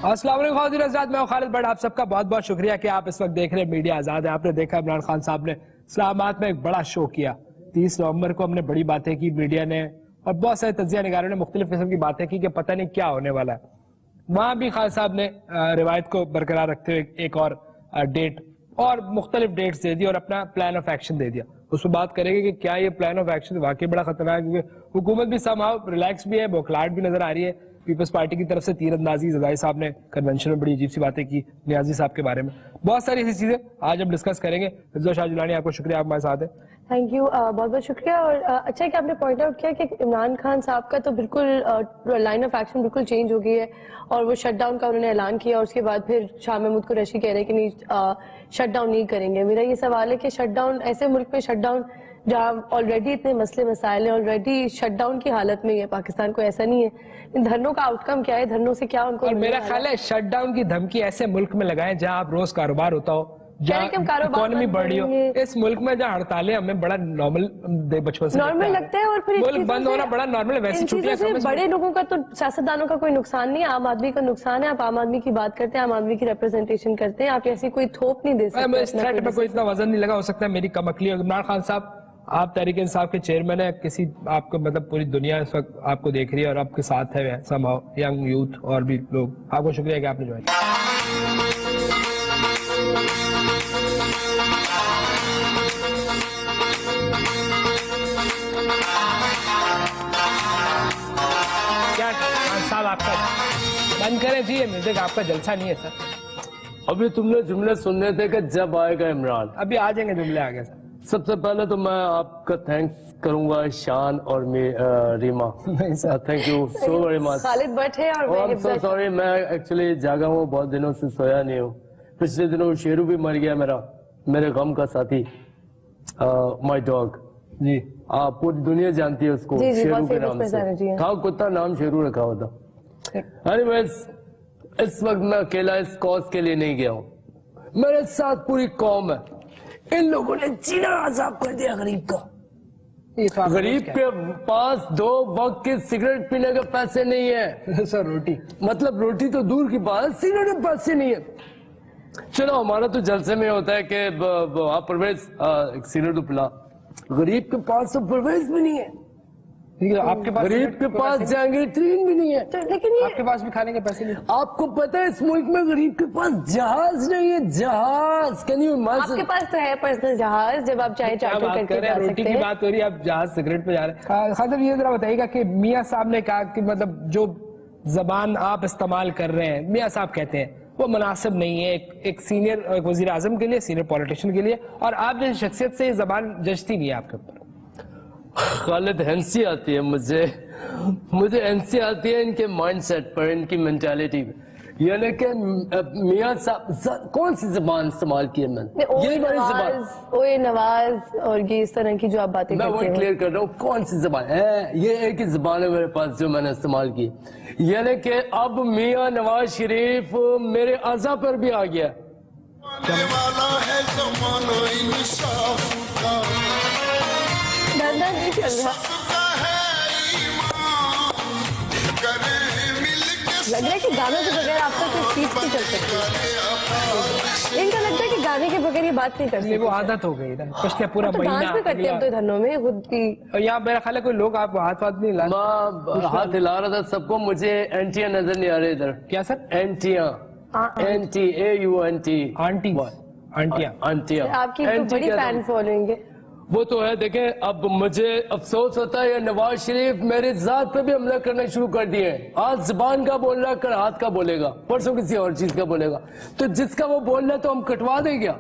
السلام علیکم خواتین حضرات، میں خالد بٹ، آپ سب کا بہت بہت شکریہ کہ آپ اس وقت دیکھ رہے ہیں میڈیا آزاد ہے۔ آپ نے دیکھا عمران خان صاحب نے اسلام آباد میں ایک بڑا شو کیا، 30 نومبر کو ہم نے بڑی باتیں کی، میڈیا نے اور بہت سارے تجزیہ نگاروں نے مختلف قسم کی باتیں کی کہ پتہ نہیں کیا ہونے والا ہے۔ وہاں بھی خان صاحب نے روایت کو برقرار رکھتے ہوئے ایک اور ڈیٹ اور مختلف ڈیٹس دے دی اور اپنا پلان آف ایکشن دے دیا۔ اس میں بات کریں گے کہ کیا یہ پلان آف ایکشن واقعی بڑا خطرناک ہے، کیونکہ حکومت بھی سمہاؤ ریلیکس بھی ہے، بوکھلاہٹ بھی نظر آ رہی ہے۔ پیپلز پارٹی کی طرف سے تیر اندازی، زدائی صاحب نے کنونشن میں بڑی عجیب سی باتیں کی نیازی صاحب کے بارے میں، بہت ساری ایسی چیزیں آج ہم ڈسکس کریں گے۔ حفظہ شاہ جیلانی، آپ کو شکریہ، آپ ہمارے ساتھ ہیں۔ تھینک یو، بہت بہت شکریہ۔ اور اچھا ہے کہ آپ نے پوائنٹ آؤٹ کیا کہ عمران خان صاحب کا تو بالکل لائن آف ایکشن بالکل چینج ہو گئی ہے اور وہ شٹ ڈاؤن کا انہوں نے اعلان کیا، اور اس کے بعد پھر شاہ محمود قریشی کہہ رہے ہیں کہ نہیں شٹ ڈاؤن نہیں کریں گے۔ میرا یہ سوال ہے کہ شٹ ڈاؤن ایسے ملک میں شٹ ڈاؤن جہاں آلریڈی اتنے مسئلے مسائل ہیں، آلریڈی شٹ ڈاؤن کی حالت میں ہے پاکستان، کو ایسا نہیں ہے، دھرنوں کا آؤٹ کم کیا ہے، دھرنوں سے کیا ان کو؟ میرا خیال ہے شٹ ڈاؤن کی دھمکی ایسے ملک میں لگائیں جہاں آپ روز کاروبار ہوتا ہو، جہاں اکانومی بڑھ رہی ہو۔ اس ملک میں جہاں ہڑتالیں ہمیں بڑا نارمل بچپن سے نارمل لگتا ہے، اور پھر ملک بند ہونا بڑا نارمل ہے۔ ویسے چھٹیاں بڑے لوگوں کا تو سیاستدانوں کا کوئی نقصان نہیں ہے، عام آدمی کا نقصان ہے۔ آپ عام آدمی کی بات کرتے ہیں، عام آدمی کی ریپرزنٹیشن کرتے ہیں، آپ ایسی کوئی تھوپ نہیں دے سکتے۔ اس تھریٹ میں کوئی اتنا وزن نہیں لگا، ہو سکتا ہے میری کم عقلی ہے۔ عمران خان صاحب، آپ تحریک انصاف کے چیئرمین ہیں، کسی آپ کو مطلب پوری دنیا اس وقت آپ کو دیکھ رہی ہے اور آپ کے ساتھ ہے سمہاؤ ینگ یوتھ اور بھی لوگ، آپ کو شکریہ کہ آپ نے جوائن کیا۔ صاحب آپ کا بند کریں جی، یہ میوزک آپ کا جلسہ نہیں ہے سر۔ ابھی تم نے جملے سننے تھے کہ جب آئے گا عمران، ابھی آ جائیں گے جملے آگے سر۔ سب سے پہلے تو میں آپ کا تھینکس کروں گا شان اور Reema, thank you so very much. Khalid Butt ہے اور سو سوری، میں ایکچولی جاگا ہوں، بہت دنوں سے سویا نہیں ہوں۔ پچھلے دنوں شیرو بھی مر گیا میرے غم کا ساتھی، مائی ڈاگ جی، آپ پوری دنیا جانتی ہے اس کو شیرو کے نام سے، تھا کتا، نام شیرو رکھا ہوا تھا۔ اینیویز، اس وقت میں اکیلا اس کاز کے لیے نہیں گیا ہوں، میرے ساتھ پوری قوم ہے۔ ان لوگوں نے جینا عذاب کر دیا غریب کا۔ غریب کے پاس 2 وقت کے سگریٹ پینے کے پیسے نہیں ہیں سر، روٹی مطلب روٹی تو دور کی بات، سگریٹ کے پیسے نہیں ہیں۔ چلو ہمارا تو جلسے میں ہوتا ہے کہ آپ پرویز ایک سگریٹ تو پلا، غریب کے پاس تو پرویز بھی نہیں ہے، آپ کے پاس غریب کے پاس جہانگیر ترین بھی نہیں ہے، لیکن آپ کے پاس بھی کھانے کے پیسے نہیں۔ آپ کو پتا ہے اس ملک میں غریب کے پاس جہاز نہیں ہے، جہاز۔ آپ کے پاس تو ہے پرسنل جہاز، جب آپ چاہے چارٹر کر کے جا سکتے ہیں۔ روٹی کی بات ہو رہی ہے، آپ جہاز سگریٹ پہ جا رہے ہیں۔ خان صاحب یہ ذرا بتائیے گا کہ میاں صاحب نے کہا کہ مطلب جو زبان آپ استعمال کر رہے ہیں، میاں صاحب کہتے ہیں وہ مناسب نہیں ہے ایک سینئر وزیر اعظم کے لیے، سینئر پولیٹیشین کے لیے، اور آپ جیسی شخصیت سے یہ زبان جچتی نہیں ہے آپ کے اوپر۔ خالد، ہنسی آتی ہے مجھے ہنسی آتی ہے ان کے مائنڈ سیٹ پر، ان کی مینٹالٹی پر، یعنی کہ میاں صاحب کون سی زبان استعمال کی ہے میں نے؟ یہی بڑی زبان، اوے نواز اور یہ اس طرح کی جو آپ باتیں میں کرتے وہ ہیں، کلیئر کر رہا ہوں کون سی زبان ہے۔ یہ ایک ہی زبان ہے میرے پاس جو میں نے استعمال کی، یعنی کہ اب میاں نواز شریف میرے اعضا پر بھی آ گیا۔ دھندا نہیں چل رہا، لگ رہا ہے کہ گانوں کے بغیر آپ کا کوئی اسپیچ نہیں چل سکتی۔ ان کا لگتا ہے کہ گانے کے بغیر یہ بات نہیں کر سکتے، وہ عادت ہو گئی نا، پچھلے پورا تو ڈانس بھی کرتے ہیں اب تو دھنوں میں خود کی۔ یہاں میرا خیال ہے کوئی لوگ آپ ہاتھ نہیں لا، میں ہاتھ ہلا رہا تھا سب کو، مجھے اینٹیاں نظر نہیں آ رہے ادھر۔ کیا سر؟ اینٹیاں، ANTI، آنٹیاں، آپ کی بڑی فین فالوئنگ ہے۔ وہ تو ہے۔ دیکھیں اب مجھے افسوس ہوتا ہے، نواز شریف میرے ذات پہ بھی حملہ کرنا شروع کر دیے ہیں۔ آج زبان کا بول رہا ہے، کل ہاتھ کا بولے گا، پرسوں کسی اور چیز کا بولے گا، تو جس کا وہ بول رہا ہے تو ہم کٹوا دیں گیا؟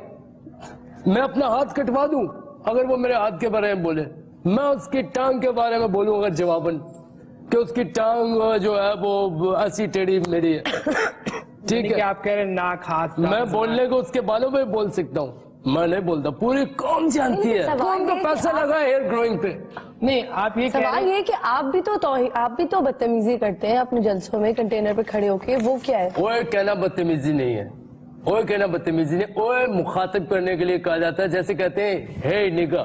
میں اپنا ہاتھ کٹوا دوں اگر وہ میرے ہاتھ کے بارے میں بولے؟ میں اس کی ٹانگ کے بارے میں بولوں اگر جواباً کہ اس کی ٹانگ جو ہے وہ ایسی ٹیڑھی میری ہے، ٹھیک ہے؟ آپ کہہ رہے ہیں ناک ہاتھ، میں بولنے کو اس کے بالوں پہ بول سکتا ہوں، میں نہیں بولتا، پوری قوم جانتی ہے، قوم کا پیسہ لگا ہے ہیئر گروئنگ پہ۔ نہیں، آپ یہ سوال یہ کہ آپ بھی تو بدتمیزی کرتے ہیں اپنے جلسوں میں کنٹینر پہ کھڑے ہو کے، وہ کیا ہے؟ اوے کہنا بدتمیزی نہیں ہے، اوے کہنا بدتمیزی نہیں، اوے مخاطب کرنے کے لیے کہا جاتا ہے، جیسے کہتے ہیں ہے نگا،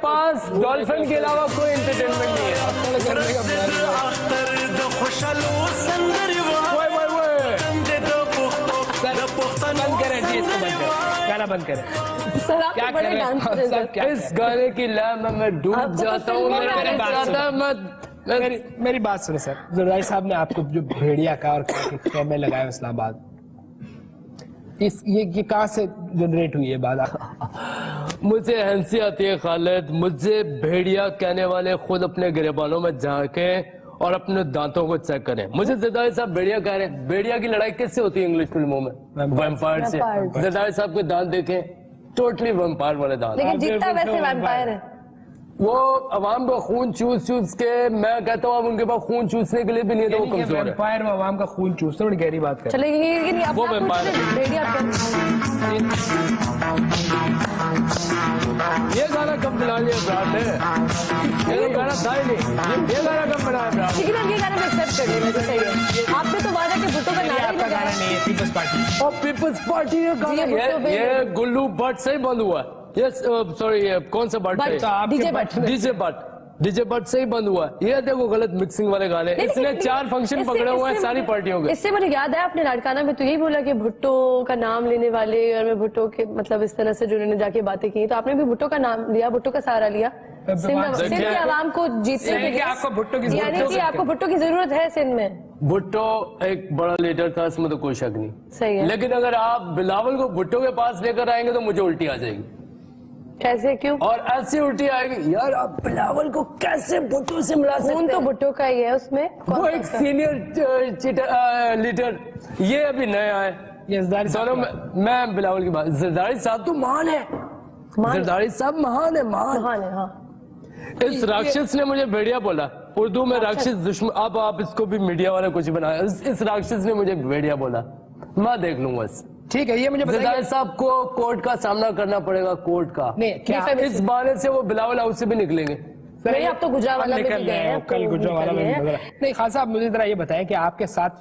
پاس ڈولفن کے علاوہ کوئی انٹرٹینمنٹ نہیں ہے. گانا بند کریں. سر آپ کیا بڑے ڈانسر ہیں سر. اس گانے کی لے میں ڈوب جاتا ہوں. میری بات سنیں سر. زرداری صاحب نے آپ کو جو بھیڑیا کہا اور خیمے لگائے اسلام آباد, یہ کہاں سے جنریٹ ہوئی ہے بات؟ مجھے ہنسی آتی ہے خالد. مجھے بھیڑیا کہنے والے خود اپنے گریبانوں میں جا کے اور اپنے دانتوں کو چیک کریں. مجھے زرداری صاحب بھیڑیا کہہ رہے ہیں. بھیڑیا کی لڑائی کس سے ہوتی ہے انگلش فلموں میں؟ ویمپائر سے. زرداری صاحب کے دانت دیکھیں, ٹوٹلی ویمپائر والے دانت. لیکن جیتا ویسے ویمپائر ہے. وہ عوام کا خون چوس کے, میں کہتا ہوں اب ان کے پاس خون چوسنے کے لیے بھی نہیں ہے تو وہ کمزور ہے. ویمپائر وہ عوام کا خون چوستے ہیں, بڑی گہری بات کریں. چلے لیکن وہ ویمپائر یہ گانا کب بنا لیا براد نے؟ یہ گانا تھا ہی نہیں. یہ گانا کب بنا ہے براد؟ لیکن اب یہ گانا ایکسپٹ کر لیں گے. صحیح ہے. آپ نے تو وعدہ کہ بھٹو کا نعرہ آپ کا گانا نہیں ہے پیپلز پارٹی. اور پیپلز پارٹی یہ گانا یہ گلو بٹ سے ہی بند ہوا ہے. یس سوری کون سا بٹ ہے؟ ڈی جے بٹ سے ہی بند ہوا ہے. یہ دیکھو غلط مکسنگ والے گانے. اس نے 4 فنکشن پکڑے ہوئے ہیں ساری پارٹیوں کے. اس سے مجھے یاد ہے آپ نے لاڑکانہ میں تو یہی بولا کہ بھٹو کا نام لینے والے اور میں بھٹو کے مطلب اس طرح سے جو انہوں نے جا کے باتیں کی, تو آپ نے بھی بھٹو کا نام لیا, بھٹو کا سہارا لیا سندھ کے عوام کو جیتنے کے لیے. آپ کو بھٹو کی یعنی کہ آپ کو بھٹو کی ضرورت ہے سندھ میں. بھٹو ایک بڑا لیڈر تھا, اس میں تو کوئی شک نہیں. صحیح ہے. لیکن اگر آپ بلاول کو بھٹو کے پاس لے کر آئیں گے تو مجھے الٹی آ جائے گی. کیسے کیوں؟ اور ایسی الٹی آئے گی یار آپ بلاول کو کیسے بھٹو سے ملا سکتے ہیں؟ خون تو بھٹو کا ہی ہے اس میں. وہ ایک سینئر لیڈر, یہ ابھی نیا ہے. میں بلاول کی بات, زرداری صاحب تو مہان ہے. زرداری صاحب مہان ہے, مہان ہے. اس راکشس نے مجھے بھیڑیا بولا, اردو میں راکشس دشمن. اب آپ اس کو بھی میڈیا والے کچھ بنایا. اس راکشس نے مجھے بھیڑیا بولا, میں دیکھ لوں گا. ٹھیک ہے, یہ مجھے زرداری صاحب کو کورٹ کا سامنا کرنا پڑے گا, کورٹ کا. اس بارے سے وہ بلاول ہاؤس سے بھی نکلیں گے. اب تو گجرانوالہ میں بھی گئے ہیں, کل گجرانوالہ میں بھی. نہیں خان صاحب مجھے ذرا یہ بتائیں کہ آپ کے ساتھ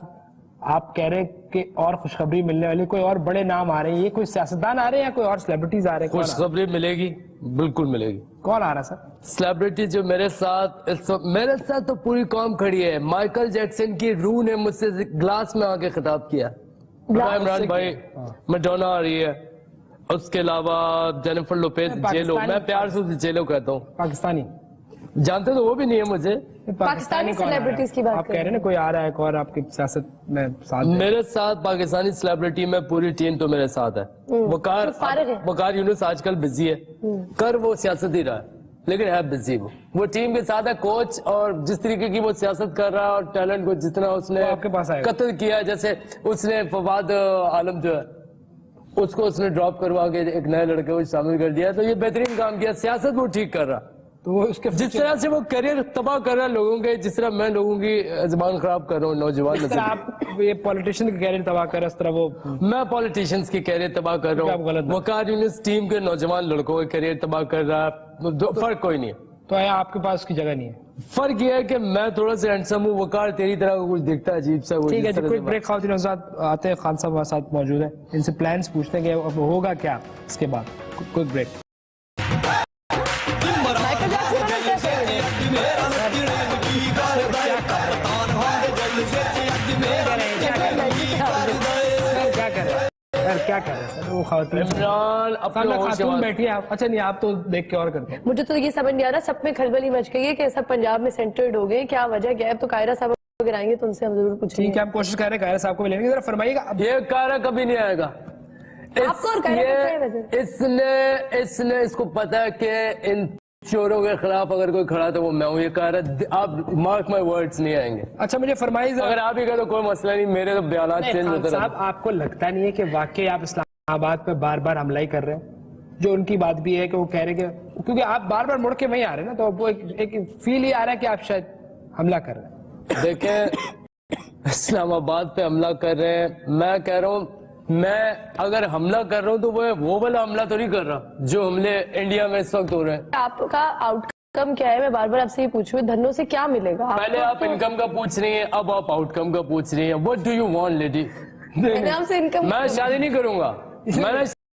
آپ کہہ رہے ہیں کہ اور خوشخبری ملنے والی, کوئی اور بڑے نام آ رہے ہیں, یہ کوئی سیاستدان آ رہے ہیں یا کوئی اور سیلیبریٹیز آ رہے ہیں؟ خوشخبری ملے گی, بالکل ملے گی. کون آ رہا ہے سر سیلیبریٹی جو میرے ساتھ تو پوری قوم کھڑی ہے. مائیکل جیکسن کی روح نے مجھ سے گلاس میں آ کے خطاب کیا. عمران بھائی میڈونا آ رہی ہے, اس کے علاوہ جینیفر لوپیز جیلو, میں پیار سے جیلو کہتا ہوں. پاکستانی جانتے تو وہ بھی نہیں ہے مجھے. پاکستانی سیلیبریٹیز کی بات آپ کہہ رہے ہیں نا کوئی آ رہا ہے اور آپ کی سیاست میں ساتھ. میرے ساتھ پاکستانی سیلیبریٹی میں پوری ٹیم تو میرے ساتھ ہے. وقار یونس آج کل بزی ہے, کر وہ سیاست ہی رہا ہے لیکن ہے بزی. وہ ٹیم کے ساتھ ہے کوچ, اور جس طریقے کی وہ سیاست کر رہا ہے اور ٹیلنٹ کو جتنا اس نے قتل کیا, جیسے اس نے فواد عالم جو ہے اس کو اس نے ڈراپ کروا کے ایک نئے لڑکے کو شامل کر دیا, تو یہ بہترین کام کیا. سیاست وہ ٹھیک کر رہا, تو وہ اس کے جس طرح سے وہ کیریئر تباہ کر رہا ہے لوگوں کے, جس طرح میں لوگوں کی زبان خراب کر رہا ہوں, نوجوان. آپ یہ پولیٹیشین کی کیریئر تباہ کر رہے ہیں, اس طرح وہ میں پولیٹیشینز کی کیریئر تباہ کر رہا ہوں. وقار یونس ٹیم کے نوجوان لڑکوں کا کیریئر تباہ کر رہا ہے. فرق کوئی نہیں ہے. تو آپ کے پاس اس کی جگہ نہیں ہے. فرق یہ ہے کہ میں تھوڑا سا ہینڈسم ہوں, وقار تیری طرح کو کچھ دکھتا ہے عجیب سا. ٹھیک ہے, کوئی بریک خواتین حضرات آتے ہیں, خان صاحب ہمارے ساتھ موجود ہیں, ان سے پلانس پوچھتے ہیں کہ اب ہوگا کیا اس کے بعد. کوئی بریک. کیا کہہ رہے ہیں سر وہ خاتون بیٹھی ہے. اچھا نہیں, آپ تو دیکھ کے اور کرتے ہیں. مجھے تو یہ سمجھ نہیں آ رہا, سب میں کھلبلی مچ گئی ہے کہ سب پنجاب میں سینٹرڈ ہو گئے, کیا وجہ کیا ہے؟ تو قاہرہ صاحب اگر آئیں گے تو ان سے ہم ضرور پوچھیں گے. ٹھیک ہے, ہم کوشش کر رہے ہیں قاہرہ صاحب کو بھی لینے کی. ذرا فرمائیے گا. یہ قاہرہ کبھی نہیں آئے گا. اس نے اس کو پتا ہے کہ ان چوروں کے خلاف اگر کوئی کھڑا تو وہ میں ہوں. یہ کہہ رہا آپ مارک مائی ورڈز نہیں آئیں گے. اچھا مجھے فرمائیے, اگر آپ ہی کہہ تو کوئی مسئلہ نہیں, میرے تو بیانات چینج ہوتے رہتے. صاحب آپ کو لگتا نہیں ہے کہ واقعی آپ اسلام آباد پہ بار بار حملہ ہی کر رہے ہیں؟ جو ان کی بات بھی ہے کہ وہ کہہ رہے کہ کیونکہ آپ بار بار مڑ کے وہیں آ رہے ہیں نا, تو وہ ایک فیل ہی آ رہا ہے کہ آپ شاید حملہ کر رہے ہیں. دیکھیں اسلام آباد پہ حملہ کر رہے ہیں, میں کہہ رہا ہوں میں اگر حملہ کر رہا ہوں تو وہ والا حملہ تو نہیں کر رہا جو حملے انڈیا میں اس وقت ہو رہے ہیں. آپ کا آؤٹ کم کیا ہے؟ میں بار بار آپ سے یہ پوچھوں, دھنوں سے کیا ملے گا؟ پہلے آپ انکم کا پوچھ رہی ہیں, اب آپ آؤٹ کم کا پوچھ رہی ہیں. What do you want, lady? میں شادی نہیں کروں گا, میں نے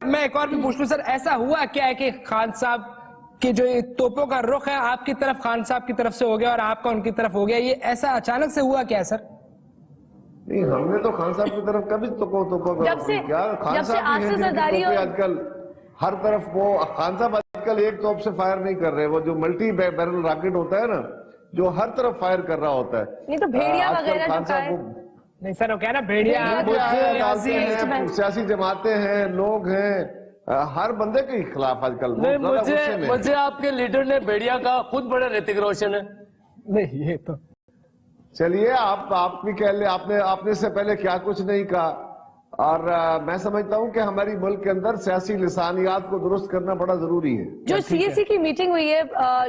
میں ایک اور بھی پوچھ لوں سر, ایسا ہوا کیا ہے کہ خان صاحب کی جو یہ توپوں کا رخ ہے آپ کی طرف خان صاحب کی طرف سے ہو گیا اور آپ کا ان کی طرف ہو گیا, یہ ایسا اچانک سے ہوا کیا ہے سر؟ نہیں, ہم نے تو خان صاحب کی طرف کبھی توپوں جب سے خان صاحب بھی ہیں آج کل ہر طرف. وہ خان صاحب آج کل ایک توپ سے فائر نہیں کر رہے, وہ جو ملٹی بیرل راکٹ ہوتا ہے نا جو ہر طرف فائر کر رہا ہوتا ہے. نہیں تو بھیڑیا وغیرہ جو کا ہے نہیں سر, وہ کہنا بھیڑیا سیاسی جماعتیں ہیں, لوگ ہیں, ہر بندے کے خلاف آج کل. مجھے آپ کے لیڈر نے بھیڑیا کا خود بڑے ریتک روشن ہے. نہیں یہ تو چلیے آپ بھی کہہ لیں, آپ نے اس سے پہلے کیا کچھ نہیں کہا. اور میں سمجھتا ہوں کہ ہماری ملک کے اندر سیاسی لسانیات کو درست کرنا بڑا ضروری ہے. جو سی ایس سی کی میٹنگ ہوئی ہے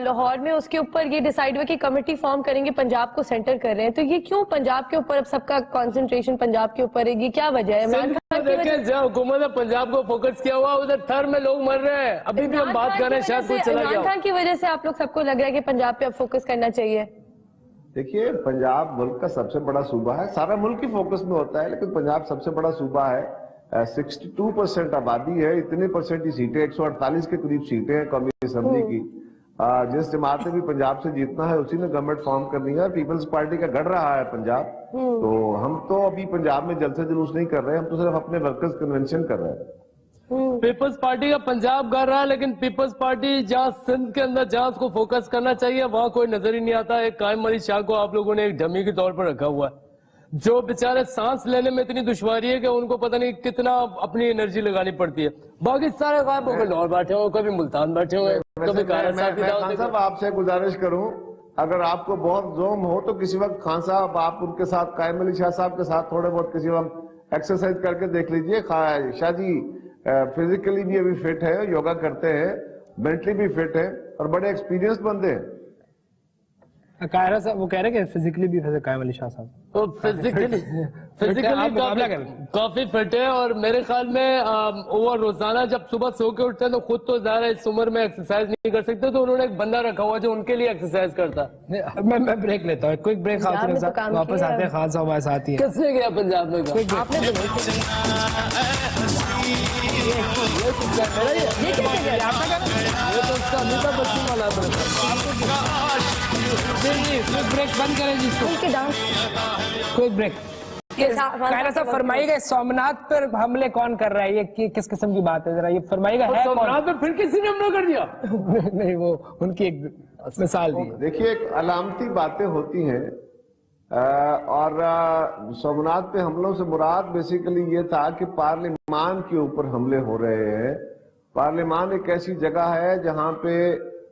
لاہور میں, اس کے اوپر یہ ڈیسائیڈ ہوا کہ کمیٹی فارم کریں گے, پنجاب کو سینٹر کر رہے ہیں, تو یہ کیوں پنجاب کے اوپر اب سب کا کنسنٹریشن پنجاب کے اوپر ہے, یہ کیا وجہ ہے؟ دیکھیں جہاں حکومت نے پنجاب کو فوکس کیا ہوا ادھر تھر میں لوگ مر رہے ہیں. ابھی بھی ہم بات کر رہے ہیں شاید کچھ چلا گیا. عمران خان کی وجہ سے آپ لوگ سب کو لگ رہا ہے کہ پنجاب پہ اب فوکس کرنا چاہیے. دیکھیے پنجاب ملک کا سب سے بڑا صوبہ ہے, سارا ملک ہی فوکس میں ہوتا ہے, لیکن پنجاب سب سے بڑا صوبہ ہے. 62% آبادی ہے, اتنے پرسنٹ کی سیٹیں, 148 کے قریب سیٹیں ہیں قومی اسمبلی کی. جس جماعت نے بھی پنجاب سے جیتنا ہے اسی نے گورنمنٹ فارم کرنی ہے. پیپلز پارٹی کا گڑ رہا ہے پنجاب, تو ہم تو ابھی پنجاب میں جلسے جلوس نہیں کر رہے, ہم تو صرف اپنے ورکرز کنونشن کر رہے ہیں. پیپلز پارٹی کا پنجاب کر رہا ہے, لیکن پیپلز پارٹی جہاں سندھ کے اندر جہاں اس کو فوکس کرنا چاہیے وہاں کوئی نظر ہی نہیں آتا. ایک قائم علی شاہ کو آپ لوگوں نے ایک ڈمی کے طور پر رکھا ہوا ہے, جو بیچارے سانس لینے میں اتنی دشواری ہے کہ ان کو پتہ نہیں کتنا اپنی انرجی لگانی پڑتی ہے. باقی سارے غائب ہو کے لاہور بیٹھے ہوئے, کبھی ملتان بیٹھے ہوئے, کبھی خان صاحب آپ سے گزارش کروں, اگر آپ کو بہت زوم ہو تو کسی وقت خان صاحب آپ ان کے ساتھ قائم علی شاہ صاحب کے ساتھ تھوڑے بہت کسی وقت ایکسرسائز کر کے دیکھ لیجئے. شاہ جی فزیکلی بھی ابھی فٹ ہے, یوگا کرتے ہیں, مینٹلی بھی فٹ ہے اور بڑے ایکسپیرینس بندے ہیں. قاہرہ صاحب وہ کہہ رہے ہیں کہ فزیکلی بھی قائم علی شاہ صاحب فزیکلی کافی فٹ ہے, اور میرے خیال میں وہ روزانہ جب صبح سو کے اٹھتے ہیں تو خود تو ظاہر ہے اس عمر میں ایکسرسائز نہیں کر سکتے, تو انہوں نے ایک بندہ رکھا ہوا جو ان کے لیے ایکسرسائز کرتا ہے. میں بریک لیتا ہوں, کوئی بریک, واپس آتے ہیں. خان صاحب ہمارے ساتھ ہی ہیں. کس نے گیا پنجاب میں بریک بند کریں جی اس کو, کوئی بریک. قاہرہ صاحب فرمائیے گا سومناتھ پر حملے کون کر رہا ہے, یہ کس قسم کی بات ہے, ذرا یہ فرمائیے گا. سومناتھ پر پھر کسی نے حملہ کر دیا؟ نہیں, وہ ان کی ایک مثال دی. دیکھیے ایک علامتی باتیں ہوتی ہیں, اور سومناتھ پہ حملوں سے مراد بیسیکلی یہ تھا کہ پارلیمان کے اوپر حملے ہو رہے ہیں. پارلیمان ایک ایسی جگہ ہے جہاں پہ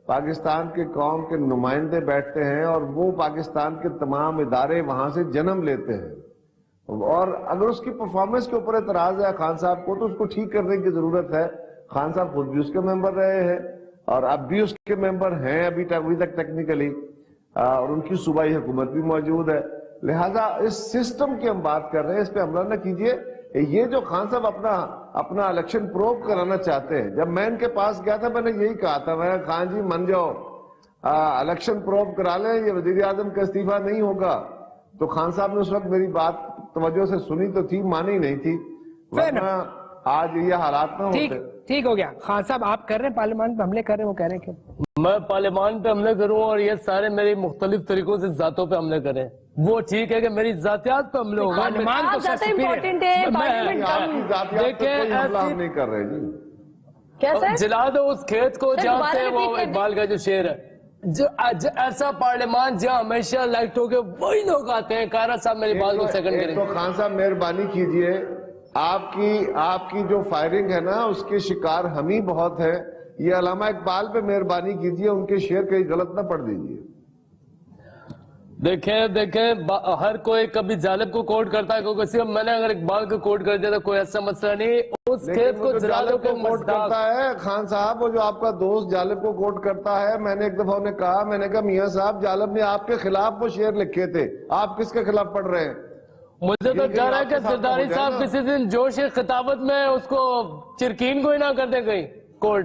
پاکستان کے قوم کے نمائندے بیٹھتے ہیں اور وہ پاکستان کے تمام ادارے وہاں سے جنم لیتے ہیں, اور اگر اس کی پرفارمنس کے اوپر اعتراض ہے خان صاحب کو تو اس کو ٹھیک کرنے کی ضرورت ہے. خان صاحب خود بھی اس کے ممبر رہے ہیں اور اب بھی اس کے ممبر ہیں ابھی تک ٹیکنیکلی, اور ان کی صوبائی حکومت بھی موجود ہے. لہٰذا اس سسٹم کی ہم بات کر رہے ہیں, اس پہ حملہ نہ کیجئے. یہ جو خان صاحب اپنا الیکشن پروب کرانا چاہتے ہیں, جب میں ان کے پاس گیا تھا میں نے یہی کہا تھا, میں خان جی من جاؤ, الیکشن پروب کرا لیں, یہ وزیر اعظم کا استعفیٰ نہیں ہوگا. تو خان صاحب نے اس وقت میری بات توجہ سے سنی تو تھی, مانی نہیں تھی, ورنہ آج یہ حالات نہ ہوتے. ٹھیک ہو گیا. خان صاحب آپ کر رہے ہیں پارلیمان پہ حملے کر رہے ہیں, وہ کہہ رہے ہیں کہ میں پارلیمان پہ حملے کروں اور یہ سارے میری مختلف طریقوں سے ذاتوں پہ حملے کریں, وہ ٹھیک ہے کہ میری ذاتیات پہ حملے ہوگا. پارلیمان تو زیادہ امپورٹنٹ ہے, پارلیمنٹ دیکھیں نہیں کر رہے جی. کیسا ہے؟ جلا دو اس کھیت کو جہاں سے وہ اقبال کا جو شعر ہے, ایسا پارلیمان جہاں ہمیشہ لائٹ ہو کے وہی لوگ آتے ہیں. قاہرہ صاحب میری بات کو سیکنڈ کریں. تو خان صاحب مہربانی کیجئے, آپ کی جو فائرنگ ہے نا اس کے شکار ہم ہی بہت ہے. یہ علامہ اقبال پہ مہربانی کیجئے, ان کے شعر کہیں غلط نہ پڑھ دیجئے. دیکھیں ہر کوئی کبھی جالب کو کوٹ کرتا ہے, کوئی میں نے اگر اقبال کو کوٹ کر دیا تو کوئی ایسا مسئلہ نہیں. اس کھیت کو جلا دو کو کوٹ کرتا ہے خان صاحب, وہ جو آپ کا دوست جالب کو کوٹ کرتا ہے. میں نے ایک دفعہ انہیں کہا, میں نے کہا میاں صاحب جالب نے آپ کے خلاف وہ شعر لکھے تھے, آپ کس کے خلاف پڑھ رہے ہیں؟ مجھے تو ڈر ہے کہ زرداری صاحب کسی دن جوش خطابت میں اس کو چرکین کو ہی نہ کر دیں کہیں کوٹ.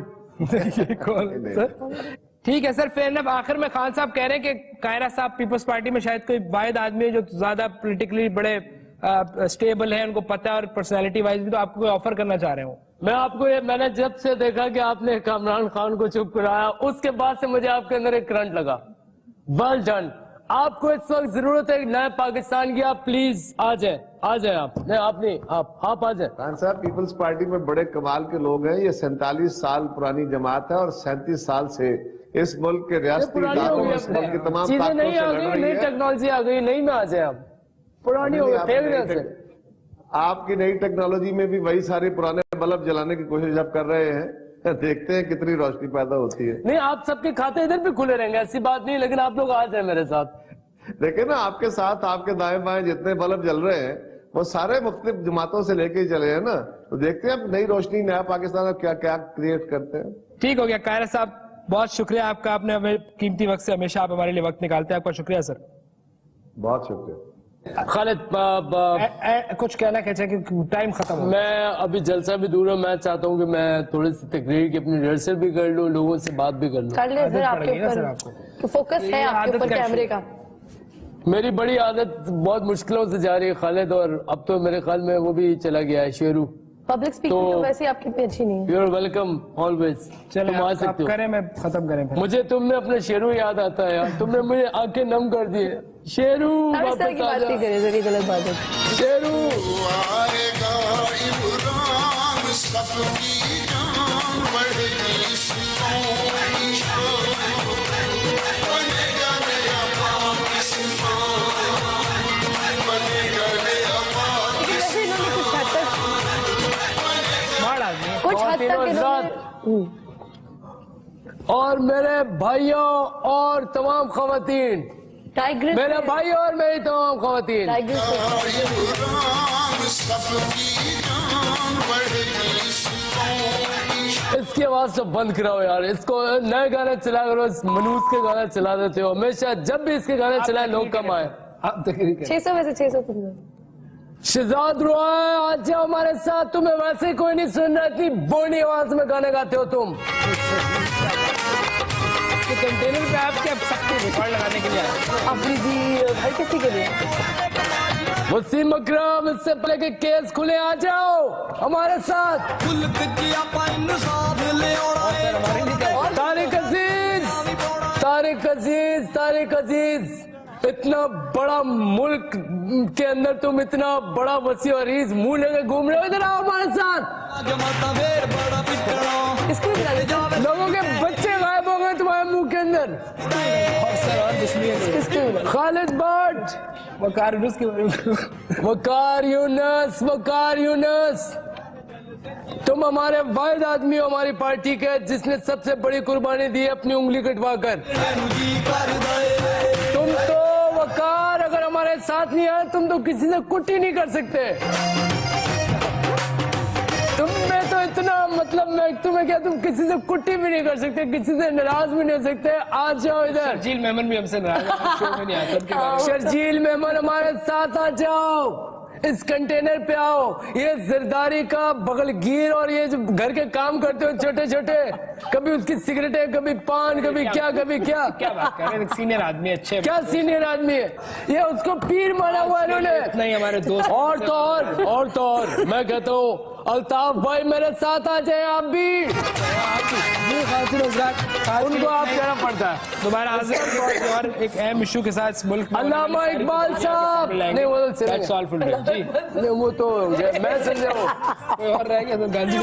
ٹھیک ہے سر, فیر انف. آخر میں خان صاحب کہہ رہے ہیں کہ قاہرہ صاحب پیپلز پارٹی میں شاید کوئی واحد آدمی ہے جو زیادہ پولیٹیکلی بڑے اسٹیبل ہیں, ان کو پتہ ہے اور پرسنالٹی وائز بھی, تو آپ کو کوئی آفر کرنا چاہ رہے ہوں. میں آپ کو میں نے جب سے دیکھا کہ آپ نے کامران خان کو چپ کرایا اس کے بعد سے مجھے آپ کے اندر ایک کرنٹ لگا. Well done. آپ کو اس وقت ضرورت ہے ایک نئے پاکستان کی. آپ پلیز آ جائیں آپ نہیں آپ آ جائیں. خان صاحب پیپلز پارٹی میں بڑے کمال کے لوگ ہیں. یہ 47 سال پرانی جماعت ہے اور 37 سال سے اس ملک کے ریاستی اداروں میں اس ملک کے تمام چیزیں طاقتوں نہیں سے آ لڑ گئی, رہی نئی ہے. ٹیکنالوجی آ گئی, نہیں میں آ جائیں آپ. پرانی ہو گئی, پھینک دیں اسے. آپ کی نئی ٹیکنالوجی میں بھی وہی سارے پرانے بلب جلانے کی کوشش اب کر رہے ہیں. دیکھتے ہیں کتنی روشنی پیدا ہوتی ہے. نہیں آپ سب کے کھاتے ادھر بھی کھلے رہیں گے, ایسی بات نہیں, لیکن آپ لوگ آ جائیں میرے ساتھ. دیکھیں نا آپ کے ساتھ آپ کے دائیں بائیں جتنے بلب جل رہے ہیں وہ سارے مختلف جماعتوں سے لے کے ہی چلے ہیں نا. تو دیکھتے ہیں اب نئی روشنی نیا پاکستان کیا کیا کریٹ کرتے ہیں. ٹھیک ہو گیا قاہرہ صاحب, بہت شکریہ آپ کا, آپ نے ہمیں قیمتی وقت سے ہمیشہ آپ ہمارے لیے وقت نکالتے ہیں. آپ کا شکریہ سر. بہت شکریہ. خالد کچھ کہنا کہ ٹائم ختم ہو. میں ابھی جلسہ بھی دور ہوں, میں چاہتا ہوں کہ میں تھوڑی سی تقریر کی اپنی ریہرسل بھی کر لوں, لوگوں سے بات بھی کر لوں. کر لیں سر, آپ کے اوپر فوکس ہے آپ کے اوپر کیمرے کا. میری بڑی عادت بہت مشکلوں سے جا رہی ہے خالد, اور اب تو میرے خیال میں وہ بھی چلا گیا ہے شیرو. پبلک اسپیکنگ تو ویسے آپ کی اتنی اچھی نہیں ہے. You are welcome always. تم آ سکتے ہو. کریں میں ختم کریں. مجھے تم نے اپنے شیرو یاد آتا ہے یار, تم نے مجھے آنکھیں نم کر دی. شیرو اس طرح کی بات نہیں کرے سر, یہ غلط بات ہے. شیرو آئے گا عمران سب کی جان بڑھے گی اس قوم کی شان, بنے گا نیا پاکستان, بنے گا نیا ویسے انہوں نے کچھ حد تک اور میرے بھائیوں اور تمام خواتین, میرے بھائی اور میری تمام خواتین, عمران سب کی جان بڑھے گی اس قوم کی شان. اس کی آواز تو بند کراؤ یار, اس کو نئے گانے چلا کرو, منوس کے گانے چلا دیتے ہو ہمیشہ. جب بھی اس کے گانے چلائے لوگ کم آئے. 600 میں سے 600. شہزاد روائے آج جاؤ ہمارے ساتھ, تمہیں ویسے کوئی نہیں سن رہا, اتنی بونی آواز میں گانے گاتے ہو تم. کنٹینر پہ آپ کے سختی ریکارڈ لگانے کے لیے آئے. افریدی ہر کسی کے لیے. وسیم اکرم, اس سے پہلے کہ کیس کھلے آ جاؤ ہمارے ساتھ. طارق عزیز, طارق عزیز, طارق عزیز, اتنا بڑا ملک کے اندر تم اتنا بڑا وسیع و عریض منہ لے کے گھوم رہے ہو, ادھر آؤ ہمارے ساتھ. اس کو بھی بتا دیجیے. لوگوں کے بچے غائب ہو گئے تمہارے منہ کے اندر. خالد بٹ, وقار یونس کی وقار یونس, وقار یونس, تم ہمارے واحد آدمی ہو ہماری پارٹی کے جس نے سب سے بڑی قربانی دی اپنی انگلی کٹوا کر. تم تو وقار اگر ہمارے ساتھ نہیں آئے تم تو کسی سے کٹی نہیں کر سکتے. تم میں تو اتنا مطلب میں تمہیں کیا, تم کسی سے کٹی بھی نہیں کر سکتے, کسی سے ناراض بھی نہیں ہو سکتے. آ جاؤ ادھر. شرجیل میمن بھی ہم سے ناراض. شرجیل میمن ہمارے ساتھ آ جاؤ, اس کنٹینر پہ آؤ. یہ زرداری کا بغل گیر اور یہ جو گھر کے کام کرتے ہو چھوٹے چھوٹے, کبھی اس کی سگریٹیں, کبھی پان, کبھی کیا کبھی کیا. کیا بات کر رہے ہیں, سینئر آدمی اچھے. کیا سینئر آدمی ہے یہ, اس کو پیر مانا ہوا انہوں نے. نہیں ہمارے دوست. اور تو اور میں کہتا ہوں الطاف بھائی میرے ساتھ آ جائیں آپ بھی. ان کو آپ کہنا پڑتا ہے. دوبارہ حاضر اور ایک اہم ایشو کے ساتھ اس ملک میں علامہ اقبال صاحب, نہیں وہ تو میں سمجھا ہوں کوئی اور رہ گیا تو گاندھی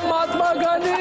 مہاتما گاندھی.